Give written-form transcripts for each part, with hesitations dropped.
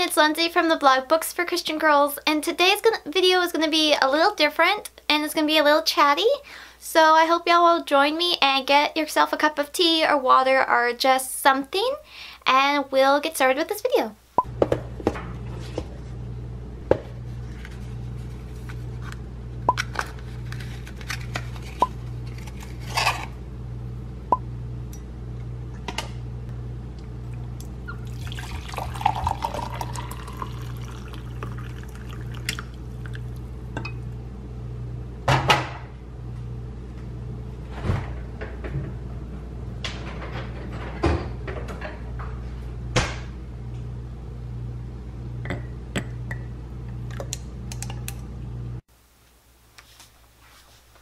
it's Lindsay from the blog Books for Christian Girls, and today's video is going to be a little different and it's going to be a little chatty. So I hope y'all will join me and get yourself a cup of tea or water or just something, and we'll get started with this video.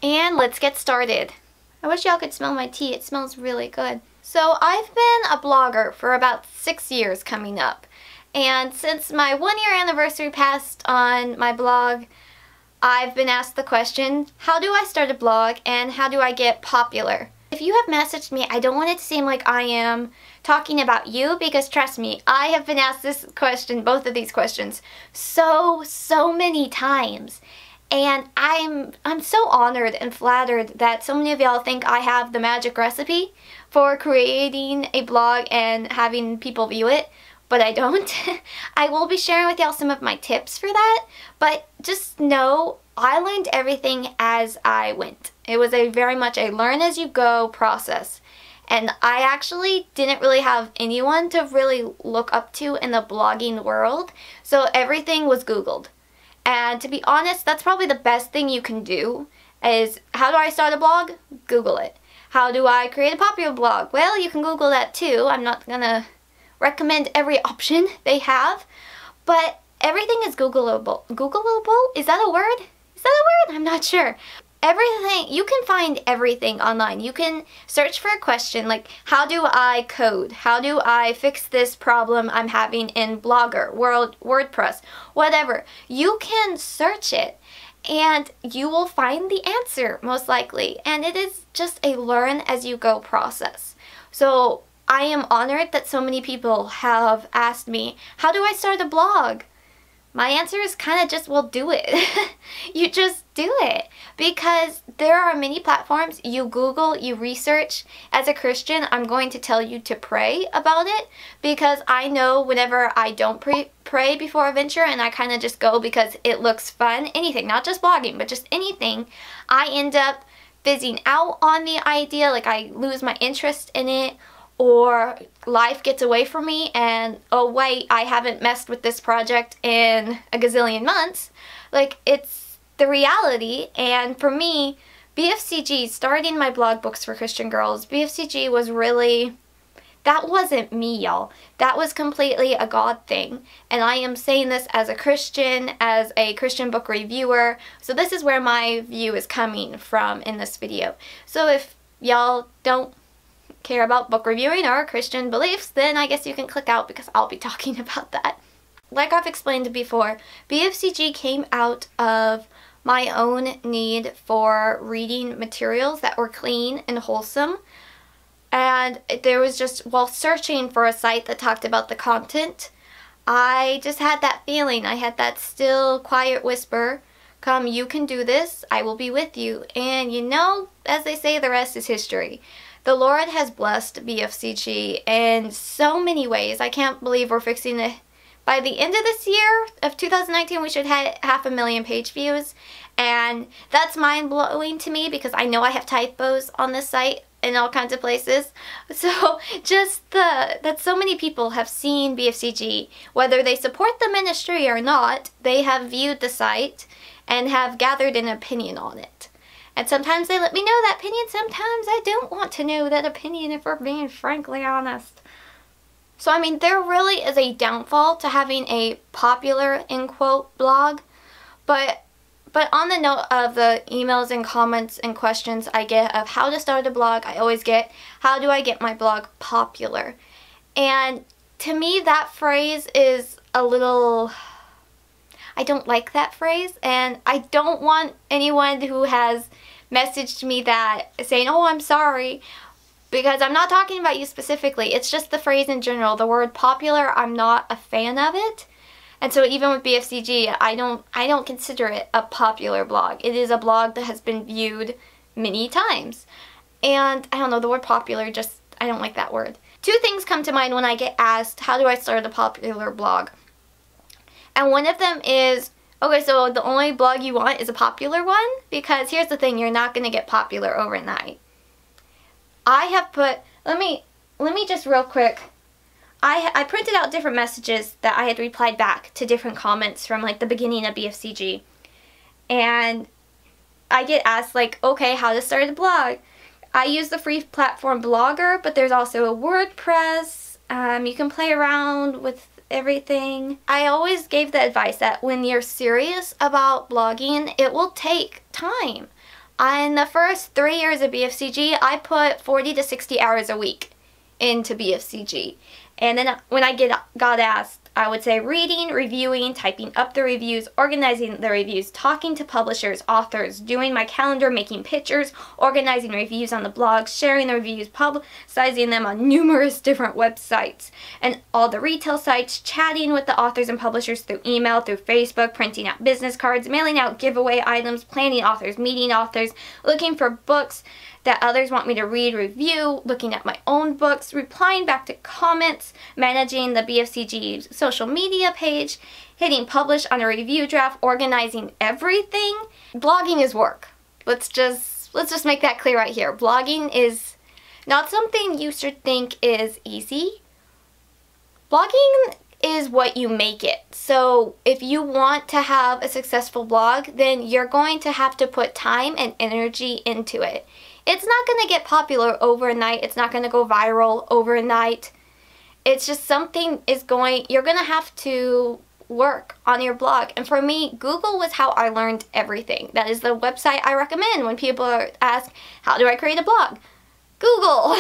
And let's get started. I wish y'all could smell my tea. It smells really good. So I've been a blogger for about 6 years coming up. And since my 1-year anniversary passed on my blog, I've been asked the question, how do I start a blog and how do I get popular? If you have messaged me, I don't want it to seem like I am talking about you, because trust me, I have been asked this question, both of these questions, so many times. And I'm so honored and flattered that so many of y'all think I have the magic recipe for creating a blog and having people view it, but I don't. I will be sharing with y'all some of my tips for that, but just know I learned everything as I went. It was very much a learn as you go process. And I actually didn't really have anyone to really look up to in the blogging world, so everything was Googled. And to be honest, that's probably the best thing you can do, is how do I start a blog? Google it. How do I create a popular blog? Well, you can Google that too. I'm not gonna recommend every option they have, but everything is Googleable. Googleable? Is that a word? Is that a word? I'm not sure. Everything, you can find everything online. You can search for a question like, how do I code? How do I fix this problem I'm having in Blogger, WordPress, whatever. You can search it and you will find the answer most likely. And it is just a learn as you go process. So I am honored that so many people have asked me, how do I start a blog? My answer is kind of just, well, do it. You just do it. Because there are many platforms. You Google, you research. As a Christian, I'm going to tell you to pray about it, because I know whenever I don't pray before a venture and I kind of just go because it looks fun, anything, not just blogging, but just anything, I end up fizzing out on the idea, like I lose my interest in it, or life gets away from me and, oh wait, I haven't messed with this project in a gazillion months. Like, it's the reality. And for me, BFCG, starting my blog Books for Christian Girls, BFCG was really, that wasn't me, y'all. That was completely a God thing. And I am saying this as a Christian, as a Christian book reviewer. So this is where my view is coming from in this video. So if y'all don't care about book reviewing or Christian beliefs, then I guess you can click out, because I'll be talking about that. Like I've explained before, BFCG came out of my own need for reading materials that were clean and wholesome. And there was just, while searching for a site that talked about the content, I just had that feeling. I had that still quiet whisper, come, you can do this, I will be with you. And you know, as they say, the rest is history. The Lord has blessed BFCG in so many ways. I can't believe we're fixing it. By the end of this year, of 2019, we should have 500,000 page views. And that's mind-blowing to me, because I know I have typos on this site in all kinds of places. So just that so many people have seen BFCG, whether they support the ministry or not, they have viewed the site and have gathered an opinion on it. And sometimes they let me know that opinion, sometimes I don't want to know that opinion, if we're being frankly honest. So I mean, there really is a downfall to having a popular, in quote, blog, but on the note of the emails and comments and questions I get of how to start a blog, I always get, how do I get my blog popular? And to me, that phrase is a little, I don't like that phrase, and I don't want anyone who has messaged me that saying, oh, I'm sorry, because I'm not talking about you specifically. It's just the phrase in general. The word popular, I'm not a fan of it. And so even with BFCG, I don't consider it a popular blog. It is a blog that has been viewed many times. And I don't know, the word popular, just, I don't like that word. Two things come to mind when I get asked, how do I start a popular blog? And one of them is, okay, so the only blog you want is a popular one? Because here's the thing, you're not going to get popular overnight. I have put, let me just real quick, I printed out different messages that I had replied back to different comments from like the beginning of BFCG. And I get asked like, okay, how to start a blog? I use the free platform Blogger, but there's also a WordPress. You can play around with everything. I always gave the advice that when you're serious about blogging, it will take time. In the first 3 years of BFCG, I put 40 to 60 hours a week into BFCG. And then when I got asked, I would say reading, reviewing, typing up the reviews, organizing the reviews, talking to publishers, authors, doing my calendar, making pictures, organizing reviews on the blog, sharing the reviews, publicizing them on numerous different websites and all the retail sites, chatting with the authors and publishers through email, through Facebook, printing out business cards, mailing out giveaway items, planning authors, meeting authors, looking for books that others want me to read, review, looking at my own books, replying back to comments, managing the BFCG social media page, hitting publish on a review draft, organizing everything. Blogging is work. Let's just make that clear right here. Blogging is not something you should think is easy. Blogging is what you make it. So if you want to have a successful blog, then you're going to have to put time and energy into it. It's not going to get popular overnight. It's not going to go viral overnight. It's just something you're going to have to work on your blog. And for me, Google was how I learned everything. That is the website I recommend when people ask, how do I create a blog? Google.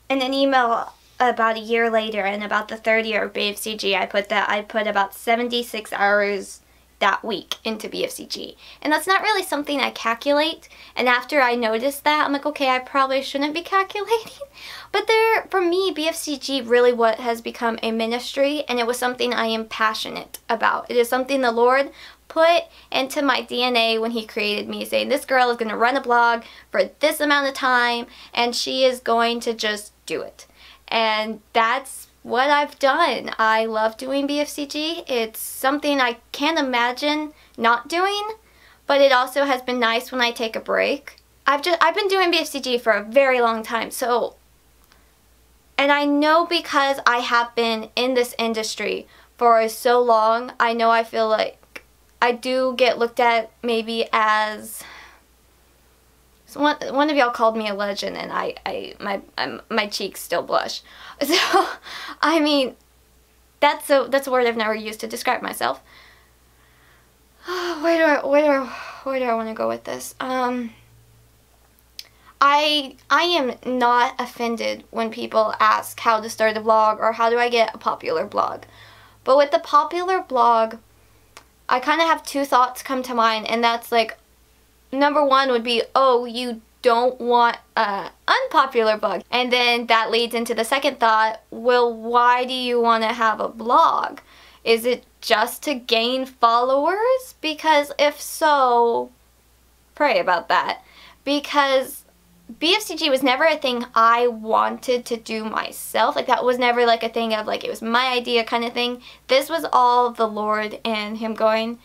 In an email about a year later, and about the third year of BFCG, I put about 76 hours that week into BFCG. And that's not really something I calculate. And after I noticed that, I'm like, okay, I probably shouldn't be calculating. But for me, BFCG really has become a ministry, and it was something I am passionate about. It is something the Lord put into my DNA when He created me, saying this girl is going to run a blog for this amount of time, and she is going to just do it. And that's what I've done. I love doing BFCG. It's something I can't imagine not doing, but it also has been nice when I take a break. I've been doing BFCG for a very long time, and I know because I have been in this industry for so long, I feel like I do get looked at maybe as, one of y'all called me a legend, and my cheeks still blush. So, I mean, that's a word I've never used to describe myself. Where do I want to go with this? I am not offended when people ask how to start a blog or how do I get a popular blog. But with the popular blog, I kind of have two thoughts come to mind, and that's like, number one would be, oh, you don't want an unpopular blog. And then that leads into the second thought, well, why do you want to have a blog? Is it just to gain followers? Because if so, pray about that. Because BFCG was never a thing I wanted to do myself. Like, that was never like a thing of like, it was my idea kind of thing. This was all the Lord and Him going,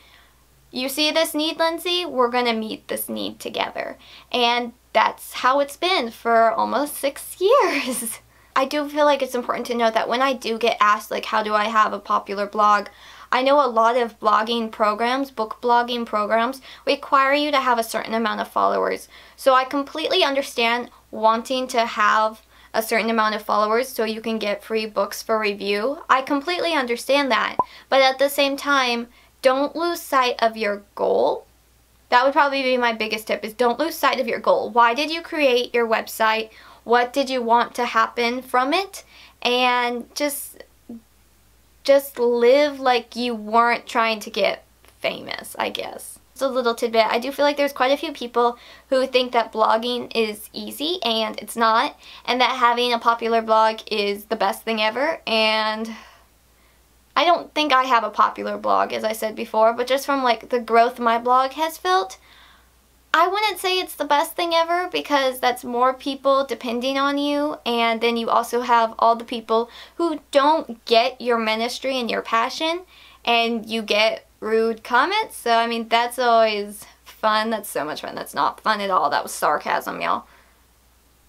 you see this need, Lindsay? We're going to meet this need together. And that's how it's been for almost 6 years. I do feel like it's important to note that when I do get asked, like, how do I have a popular blog? I know a lot of blogging programs, book blogging programs, require you to have a certain amount of followers. So I completely understand wanting to have a certain amount of followers so you can get free books for review. I completely understand that. But at the same time, don't lose sight of your goal. That would probably be my biggest tip, is don't lose sight of your goal. Why did you create your website? What did you want to happen from it? And just live like you weren't trying to get famous, I guess. It's a little tidbit. I do feel like there's quite a few people who think that blogging is easy, and it's not, and that having a popular blog is the best thing ever, and I don't think I have a popular blog, as I said before, but just from like the growth my blog has felt, I wouldn't say it's the best thing ever, because that's more people depending on you, and then you also have all the people who don't get your ministry and your passion, and you get rude comments. So I mean, that's always fun. That's so much fun. That's not fun at all. That was sarcasm, y'all.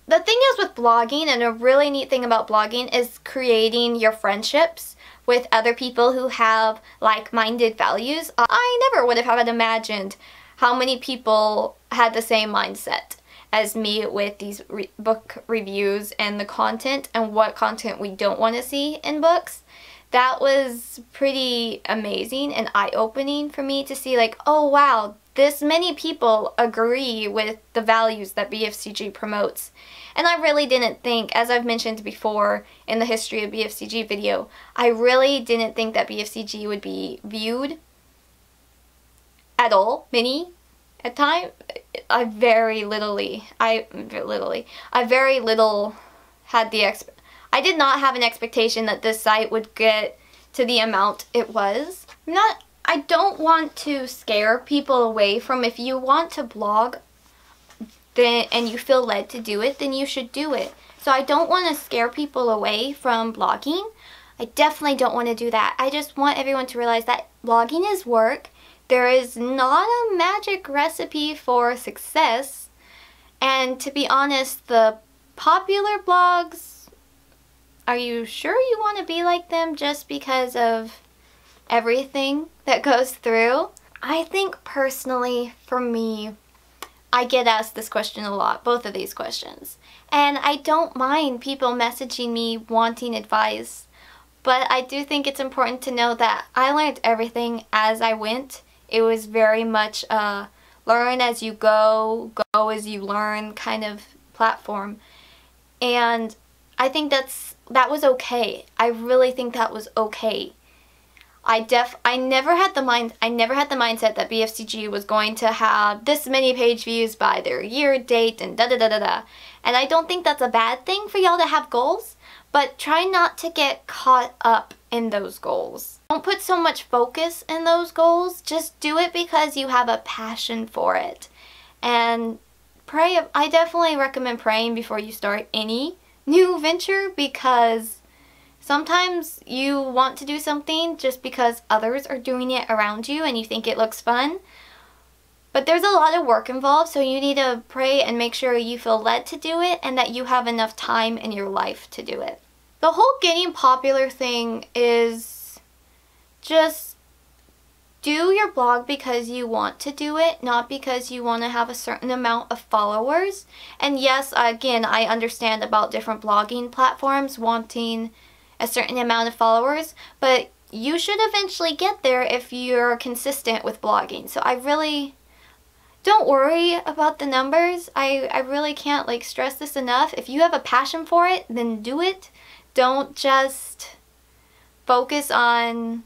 The thing is with blogging, and a really neat thing about blogging, is creating your friendships with other people who have like-minded values. I never would have imagined how many people had the same mindset as me with these book reviews and the content, and what content we don't want to see in books. That was pretty amazing and eye-opening for me to see, like, oh wow, this many people agree with the values that BFCG promotes. And I really didn't think, as I've mentioned before in the history of BFCG video, I really didn't think that BFCG would be viewed at all. At time, I very little had I did not have an expectation that this site would get to the amount it was. I don't want to scare people away from, if you want to blog and you feel led to do it, then you should do it. So I don't want to scare people away from blogging. I definitely don't want to do that. I just want everyone to realize that blogging is work. There is not a magic recipe for success. And to be honest, the popular blogs, are you sure you want to be like them just because of everything that goes through? I think personally, for me, I get asked this question a lot, both of these questions. And I don't mind people messaging me wanting advice, but I do think it's important to know that I learned everything as I went. It was very much a learn as you go as you learn kind of platform. And I think that was okay. I really think that was okay. I never had the mindset that BFCG was going to have this many page views by their year date and da-da-da-da-da. And I don't think that's a bad thing for y'all to have goals, but try not to get caught up in those goals. Don't put so much focus in those goals. Just do it because you have a passion for it. And pray. I definitely recommend praying before you start any new venture, because sometimes you want to do something just because others are doing it around you and you think it looks fun. But there's a lot of work involved, so you need to pray and make sure you feel led to do it and that you have enough time in your life to do it. The whole getting popular thing is just do your blog because you want to do it, not because you want to have a certain amount of followers. And yes, again, I understand about different blogging platforms wanting a certain amount of followers, but you should eventually get there if you're consistent with blogging. So I really don't worry about the numbers. I really can't stress this enough. If you have a passion for it, then do it. Don't just focus on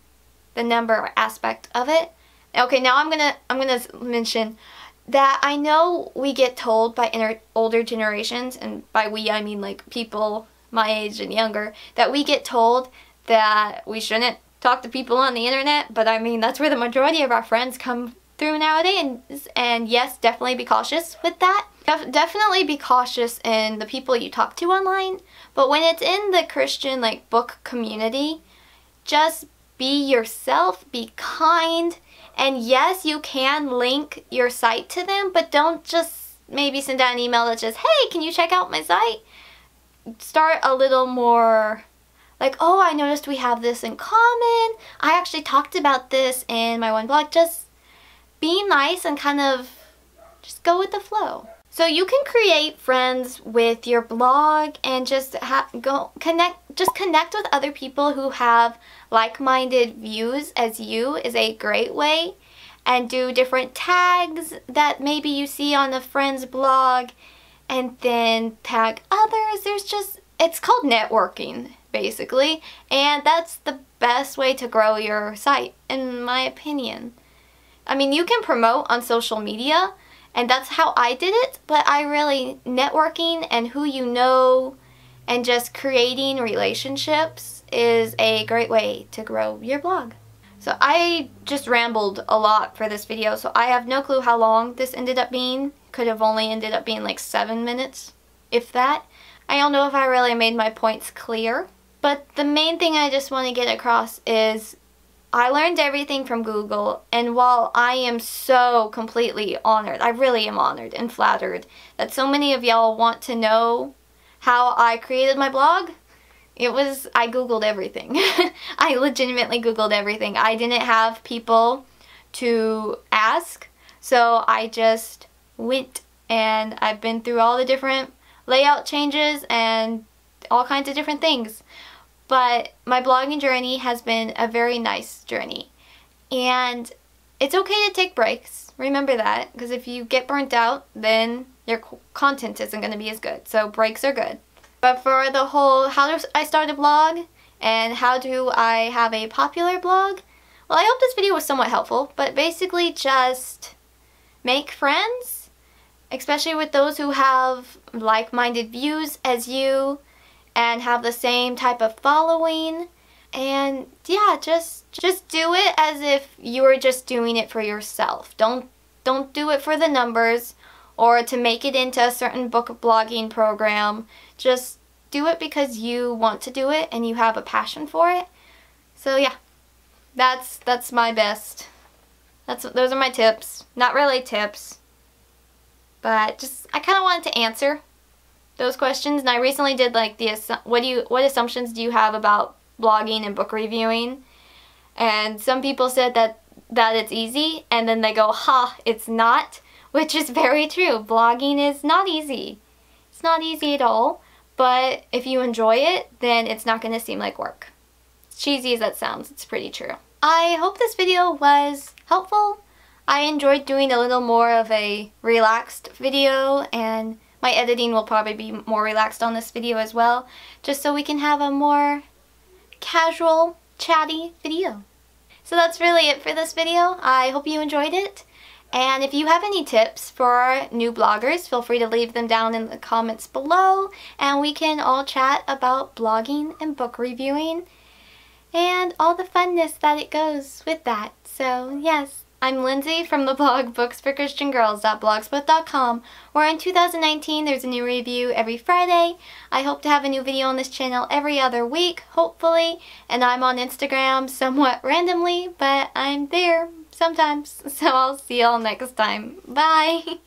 the number aspect of it. Okay, now I'm gonna mention that I know we get told by older generations, and by we I mean people my age and younger, that we get told that we shouldn't talk to people on the internet, but I mean that's where the majority of our friends come through nowadays, and yes, definitely be cautious with that. Definitely be cautious in the people you talk to online, but when it's in the Christian book community, just be yourself, be kind, and yes, you can link your site to them, but don't just maybe send out an email that just, hey, can you check out my site? Start a little more oh, I noticed we have this in common. I actually talked about this in my one blog. Just be nice and kind of just go with the flow. So you can create friends with your blog and just connect with other people who have like-minded views as you is a great way. And do different tags that maybe you see on a friend's blog, and then tag others. It's called networking, basically, and that's the best way to grow your site, in my opinion. I mean, you can promote on social media, and that's how I did it, but networking and who you know and just creating relationships is a great way to grow your blog. So I just rambled a lot for this video, so I have no clue how long this ended up being. Could have only ended up being like 7 minutes, if that. I don't know if I really made my points clear, but the main thing I just want to get across is I learned everything from Google, and while I am so completely honored, I really am honored and flattered that so many of y'all want to know how I created my blog, I Googled everything. I legitimately Googled everything. I didn't have people to ask, so I just went, and I've been through all the different layout changes and all kinds of different things. But my blogging journey has been a very nice journey. And it's okay to take breaks. Remember that, because if you get burnt out, then your content isn't going to be as good. So breaks are good. But for the whole how do I start a blog and how do I have a popular blog, well, I hope this video was somewhat helpful. But basically just make friends, especially with those who have like-minded views as you and have the same type of following. And yeah, just do it as if you were just doing it for yourself. Don't do it for the numbers or to make it into a certain book blogging program. Just do it because you want to do it and you have a passion for it. So yeah, that's my best. Those are my tips. Not really tips, but just I kind of wanted to answer those questions. And I recently did like what assumptions do you have about blogging and book reviewing? And some people said that it's easy, and then they go, ha, it's not, which is very true. Blogging is not easy. It's not easy at all, but if you enjoy it, then it's not going to seem like work. As cheesy as that sounds, it's pretty true. I hope this video was helpful. I enjoyed doing a little more of a relaxed video, and my editing will probably be more relaxed on this video as well, just so we can have a more casual, chatty video. So that's really it for this video. I hope you enjoyed it. And if you have any tips for new bloggers, feel free to leave them down in the comments below, and we can all chat about blogging and book reviewing and all the funness that it goes with that. So yes, I'm Lindsay from the blog booksforchristiangirls.blogspot.com, where in 2019 there's a new review every Friday. I hope to have a new video on this channel every other week, hopefully, and I'm on Instagram somewhat randomly, but I'm there sometimes. So I'll see y'all next time. Bye!